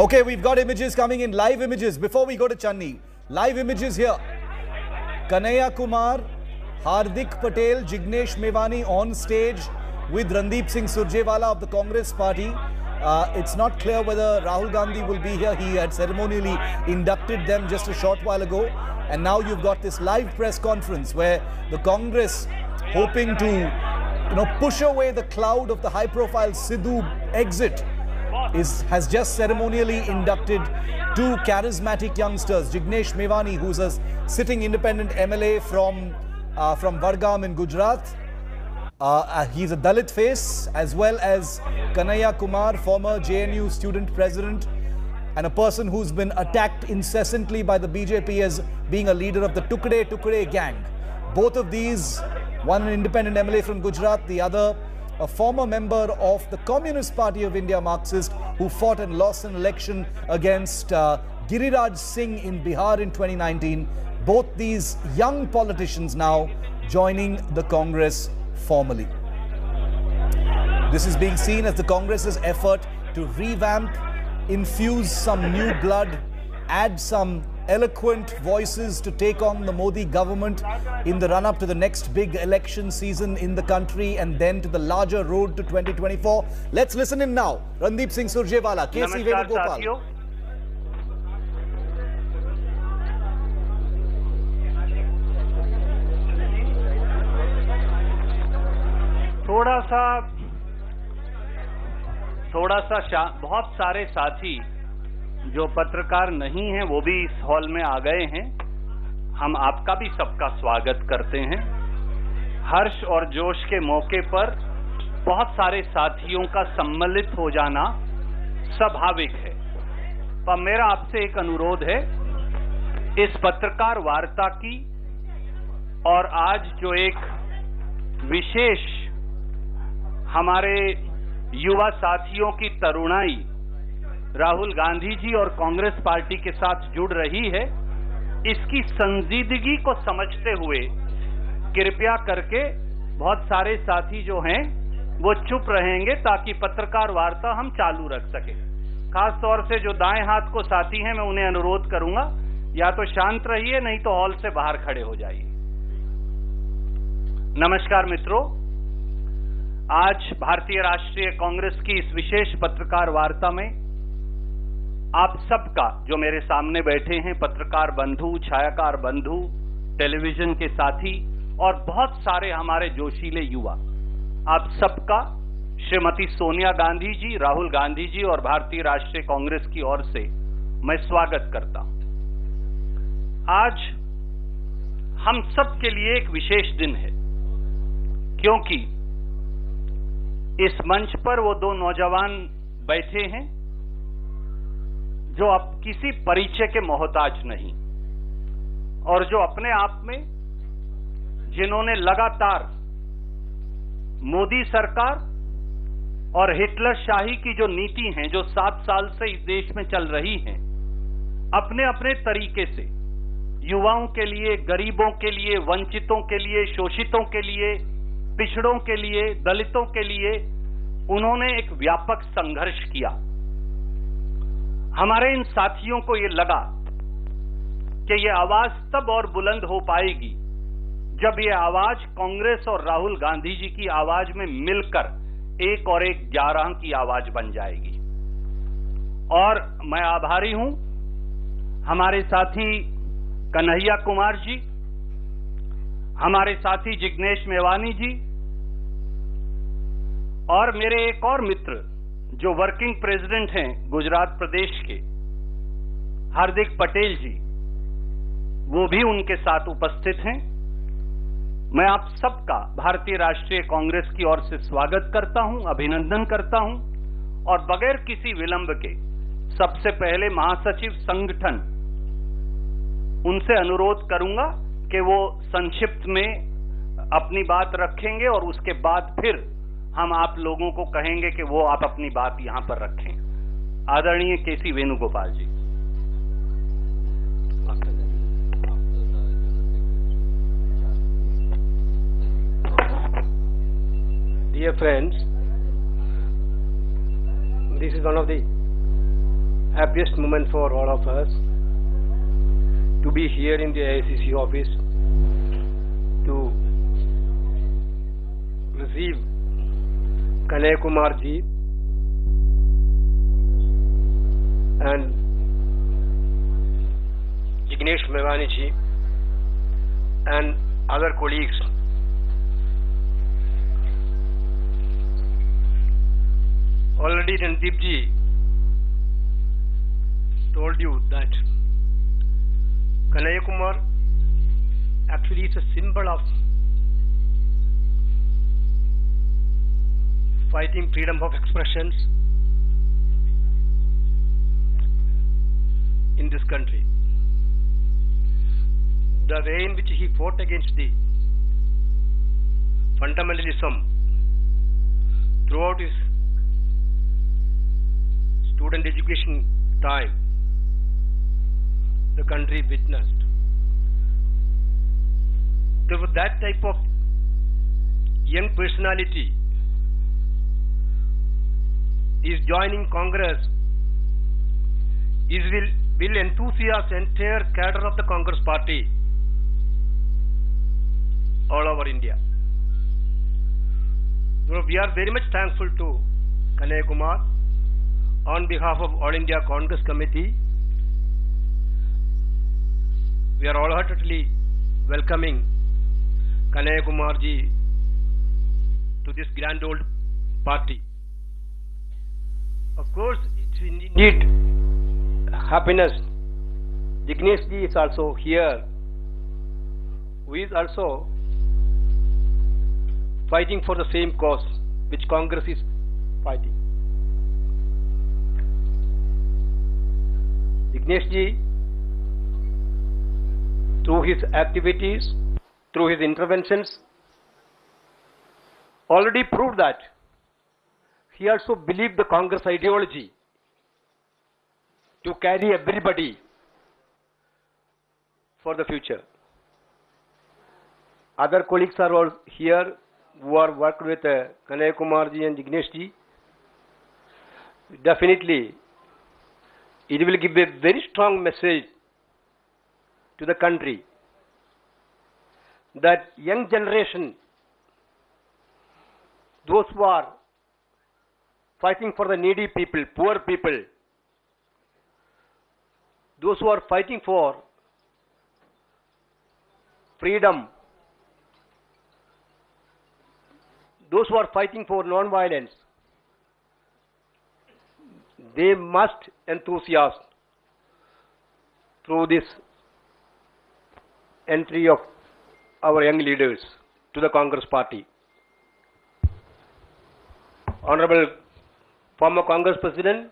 Okay, we've got images coming in, live images. Before we go to Channi, live images here. Kanhaiya Kumar, Hardik Patel, Jignesh Mevani on stage with Randeep Singh Surjewala of the Congress Party. It's not clear whether Rahul Gandhi will be here. He had ceremonially inducted them just a short while ago. And now you've got this live press conference where the Congress, hoping to push away the cloud of the high-profile Sidhu exit, has just ceremonially inducted two charismatic youngsters. Jignesh Mevani, who's a sitting independent MLA from Vadgam in Gujarat. He's a Dalit face, as well as Kanhaiya Kumar, former JNU student president, and a person who's been attacked incessantly by the BJP as being a leader of the Tukde gang. Both of these, one an independent MLA from Gujarat, the other a former member of the Communist Party of India, Marxist, who fought and lost an election against Giriraj Singh in Bihar in 2019. Both these young politicians now joining the Congress formally. This is being seen as the Congress's effort to revamp, infuse some new blood, add some eloquent voices to take on the Modi government in the run-up to the next big election season in the country and then to the larger road to 2024. Let's listen in now. Randeep Singh Surjewala, KC Venugopal. थोड़ा सा बहुत सारे साथी जो पत्रकार नहीं हैं वो भी इस हॉल में आ गए हैं। हम आपका भी सबका स्वागत करते हैं। हर्ष और जोश के मौके पर बहुत सारे साथियों का सम्मिलित हो जाना स्वाभाविक है, पर मेरा आपसे एक अनुरोध है, इस पत्रकार वार्ता की और आज जो एक विशेष हमारे युवा साथियों की तरुणाई राहुल गांधी जी और कांग्रेस पार्टी के साथ जुड़ रही है, इसकी संजीदगी को समझते हुए कृपया करके बहुत सारे साथी जो हैं वो चुप रहेंगे ताकि पत्रकार वार्ता हम चालू रख सके। खास तौर से जो दाएं हाथ को साथी हैं मैं उन्हें अनुरोध करूंगा, या तो शांत रहिए नहीं तो हॉल से बाहर खड़े हो जाइए। नमस्कार मित्रों, आज भारतीय राष्ट्रीय कांग्रेस की इस विशेष पत्रकार वार्ता में आप सबका, जो मेरे सामने बैठे हैं, पत्रकार बंधु, छायाकार बंधु, टेलीविजन के साथी और बहुत सारे हमारे जोशीले युवा, आप सबका श्रीमती सोनिया गांधी जी, राहुल गांधी जी और भारतीय राष्ट्रीय कांग्रेस की ओर से मैं स्वागत करता हूं। आज हम सब के लिए एक विशेष दिन है, क्योंकि इस मंच पर वो दो नौजवान बैठे हैं जो अब किसी परिचय के मोहताज नहीं, और जो अपने आप में, जिन्होंने लगातार मोदी सरकार और हिटलर शाही की जो नीति हैं जो 7 साल से इस देश में चल रही हैं, अपने अपने तरीके से युवाओं के लिए, गरीबों के लिए, वंचितों के लिए, शोषितों के लिए, पिछड़ों के लिए, दलितों के लिए उन्होंने एक व्यापक संघर्ष किया। हमारे इन साथियों को ये लगा कि ये आवाज तब और बुलंद हो पाएगी जब ये आवाज कांग्रेस और राहुल गांधी जी की आवाज में मिलकर 1 और 1 11 की आवाज बन जाएगी। और मैं आभारी हूं हमारे साथी कन्हैया कुमार जी, हमारे साथी जिग्नेश मेवानी जी और मेरे एक और मित्र जो वर्किंग प्रेसिडेंट हैं गुजरात प्रदेश के, हार्दिक पटेल जी, वो भी उनके साथ उपस्थित हैं। मैं आप सबका भारतीय राष्ट्रीय कांग्रेस की ओर से स्वागत करता हूं, अभिनंदन करता हूं, और बगैर किसी विलंब के सबसे पहले महासचिव संगठन, उनसे अनुरोध करूंगा कि वो संक्षिप्त में अपनी बात रखेंगे और उसके बाद फिर हम आप लोगों को कहेंगे कि वो आप अपनी बात यहां पर रखें। आदरणीय केसी वेणुगोपाल जी। Dear friends, this is one of the happiest moment for all of us to be here in the AICC office to receive Kanhaiya Kumar ji and Jignesh Mevani ji and other colleagues. Already Randeep ji told you that Kanhaiya Kumar actually is a symbol of fighting freedom of expressions in this country. The way in which he fought against the fundamentalism throughout his student education time, the country witnessed. There was that type of young personality is joining Congress will enthusiast entire cadre of the Congress party all over India. So we are very much thankful to Kanhaiya Kumar on behalf of All India Congress Committee. We are wholeheartedly welcoming Kanhaiya Kumar ji to this grand old party. Of course, it's indeed happiness. Jignesh ji is also here, who is also fighting for the same cause which Congress is fighting. Jignesh ji, through his activities, through his interventions, already proved that he also believed the Congress ideology to carry everybody for the future. Other colleagues are all here who are worked with Kanhaiya Kumar ji and Jignesh ji. Definitely, it will give a very strong message to the country that young generation, those who are fighting for the needy people, poor people, those who are fighting for freedom, those who are fighting for non-violence, they must enthusiast through this entry of our young leaders to the Congress party. Honorable former Congress President